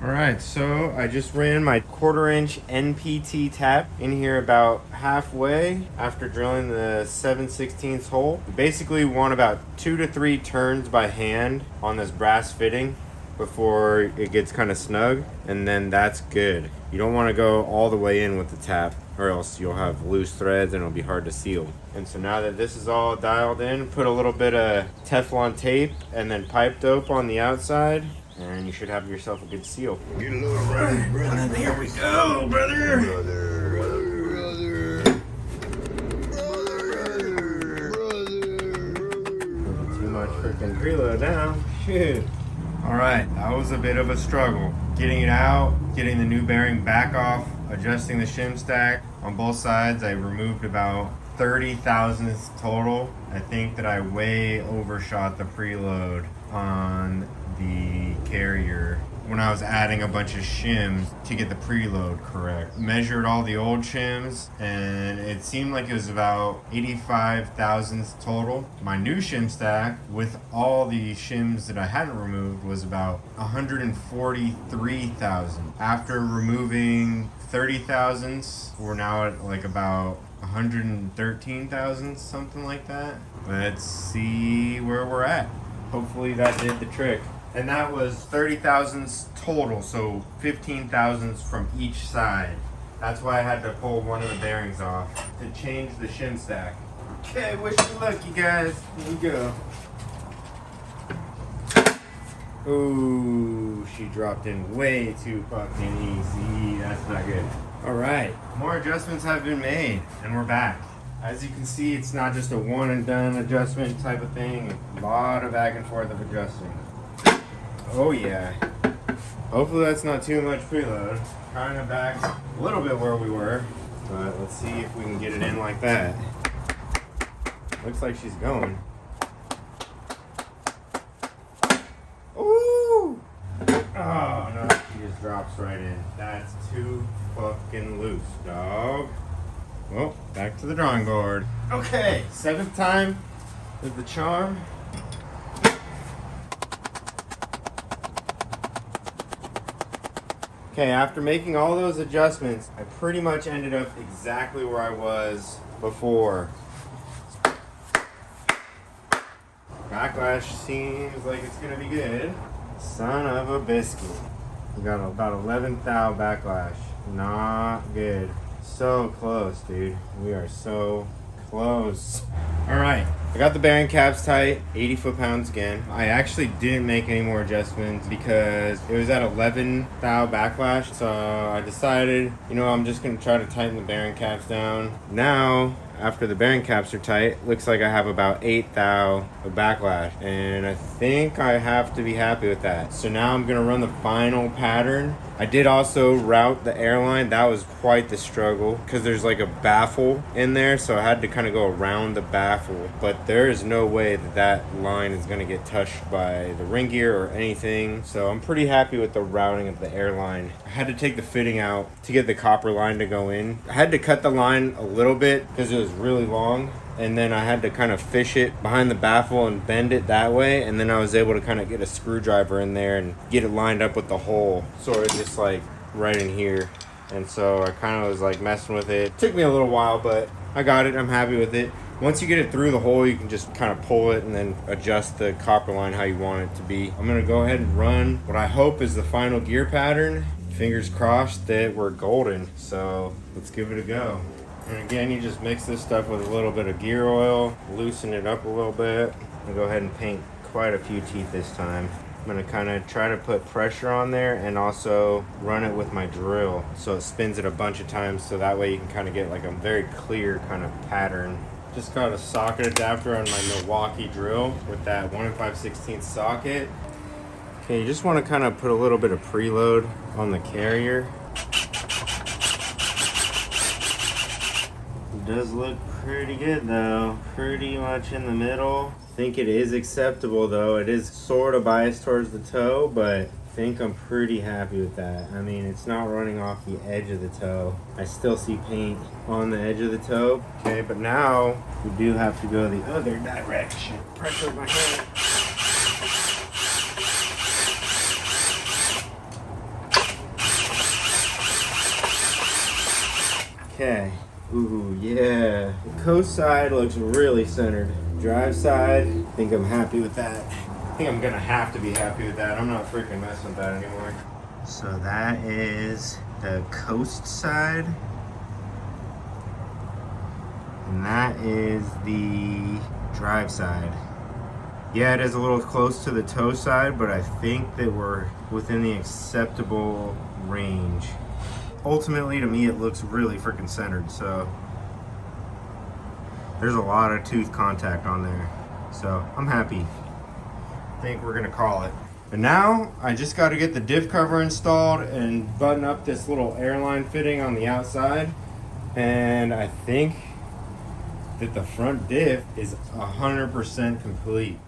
All right, so I just ran my 1/4-inch NPT tap in here about halfway after drilling the 7/16 hole. You basically want about 2 to 3 turns by hand on this brass fitting before it gets kind of snug, and then that's good. You don't want to go all the way in with the tap, or else you'll have loose threads and it'll be hard to seal. And so now that this is all dialed in, put a little bit of Teflon tape and then pipe dope on the outside, and you should have yourself a good seal. Get a little right, brother. And here we go, brother. Too much freaking preload now. Shit. All right, that was a bit of a struggle. Getting it out, getting the new bearing back off, adjusting the shim stack on both sides. I removed about 30 thousandths total. I think that I way overshot the preload on the carrier when I was adding a bunch of shims to get the preload correct. Measured all the old shims and it seemed like it was about 85 thousandths total. My new shim stack with all the shims that I hadn't removed was about 143,000. After removing 30 thousandths, we're now at like about 113 thousandths, something like that. Let's see where we're at. Hopefully that did the trick. And that was 30 thousandths total, so 15 thousandths from each side. That's why I had to pull one of the bearings off to change the shim stack. Okay, wish me luck, you guys. Here we go. Ooh, she dropped in way too fucking easy. That's not good. All right, more adjustments have been made, and we're back. As you can see, it's not just a one and done adjustment type of thing. A lot of back and forth of adjusting. Oh yeah. Hopefully that's not too much preload. Kind of back a little bit where we were, but let's see if we can get it in like that. Looks like she's going. Ooh! Oh no, she just drops right in. That's too fucking loose, dog. Well, back to the drawing board. Okay, 7th time is the charm. Okay, after making all those adjustments, I pretty much ended up exactly where I was before. Backlash seems like it's gonna be good. Son of a biscuit. We got about 11th thou backlash. Not good. So close, dude. We are so close. All right, I got the bearing caps tight, 80 foot-pounds again. I actually didn't make any more adjustments because it was at 11 thou backlash. So I decided, you know, I'm just gonna try to tighten the bearing caps down. Now, after the bearing caps are tight, looks like I have about 8 thou of backlash. And I think I have to be happy with that. So now I'm gonna run the final pattern. I did also route the airline. That was quite the struggle because there's like a baffle in there, so I had to kind of go around the baffle. But there is no way that that line is going to get touched by the ring gear or anything. So I'm pretty happy with the routing of the airline. I had to take the fitting out to get the copper line to go in. I had to cut the line a little bit because it was really long. And then I had to kind of fish it behind the baffle and bend it that way. And then I was able to kind of get a screwdriver in there and get it lined up with the hole. Sort of just like right in here. And so I kind of was like messing with it. Took me a little while, but I got it. I'm happy with it. Once you get it through the hole, you can just kind of pull it and then adjust the copper line how you want it to be. I'm going to go ahead and run what I hope is the final gear pattern. Fingers crossed that we're golden. So let's give it a go. And again, you just mix this stuff with a little bit of gear oil, loosen it up a little bit, and go ahead and paint quite a few teeth this time. I'm going to kind of try to put pressure on there and also run it with my drill so it spins it a bunch of times so that way you can kind of get like a very clear kind of pattern. Just got a socket adapter on my Milwaukee drill with that 1 5/16 socket. Okay, you just want to kind of put a little bit of preload on the carrier. It does look pretty good though, pretty much in the middle. I think it is acceptable though. It is sort of biased towards the toe, but I think I'm pretty happy with that. I mean, it's not running off the edge of the toe. I still see paint on the edge of the toe. Okay, but now we do have to go the other direction. Pressure my hand. Okay. Ooh, yeah. The coast side looks really centered. Drive side, I think I'm happy with that. I think I'm gonna have to be happy with that. I'm not freaking messing with that anymore. So that is the coast side. And that is the drive side. Yeah, it is a little close to the toe side, but I think that we're within the acceptable range. Ultimately, to me, it looks really freaking centered, so there's a lot of tooth contact on there. So I'm happy. I think we're gonna call it. But now I just got to get the diff cover installed and button up this little airline fitting on the outside. And I think that the front diff is 100% complete.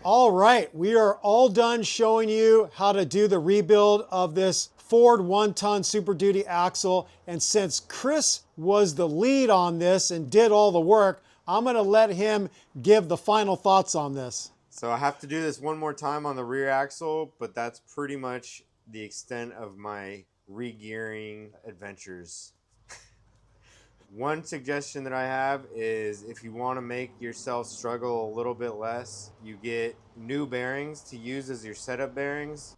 All right, we are all done showing you how to do the rebuild of this Ford 1-ton Super Duty axle. And since Chris was the lead on this and did all the work, I'm gonna let him give the final thoughts on this. So I have to do this one more time on the rear axle, but that's pretty much the extent of my regearing adventures. One suggestion that I have is if you want to make yourself struggle a little bit less, you get new bearings to use as your setup bearings.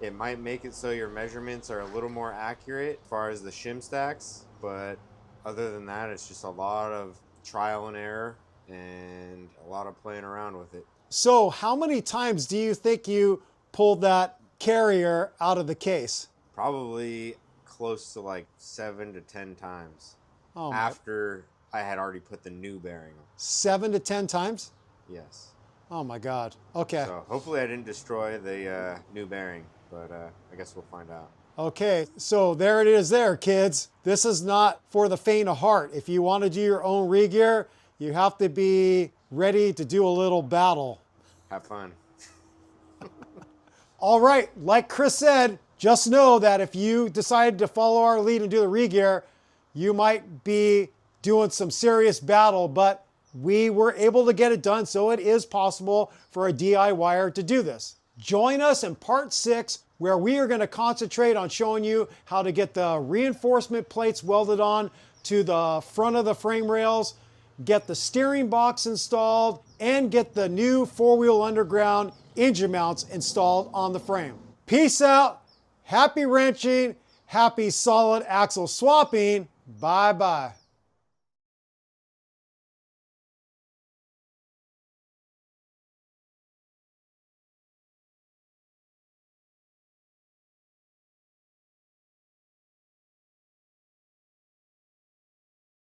It might make it so your measurements are a little more accurate as far as the shim stacks, but other than that, it's just a lot of trial and error and a lot of playing around with it. So how many times do you think you pulled that carrier out of the case? Probably close to like 7 to 10 times. Oh, after I had already put the new bearing on. 7 to 10 times? Yes. Oh my God. Okay. So hopefully I didn't destroy the new bearing, but I guess we'll find out. Okay, so there it is there, kids. This is not for the faint of heart. If you want to do your own regear, you have to be ready to do a little battle. Have fun. All right, like Chris said, just know that if you decide to follow our lead and do the regear, you might be doing some serious battle, but we were able to get it done, so it is possible for a DIYer to do this. Join us in part 6, where we are going to concentrate on showing you how to get the reinforcement plates welded on to the front of the frame rails, get the steering box installed, and get the new 4-wheel underground engine mounts installed on the frame. Peace out, happy wrenching, happy solid axle swapping. Bye-bye.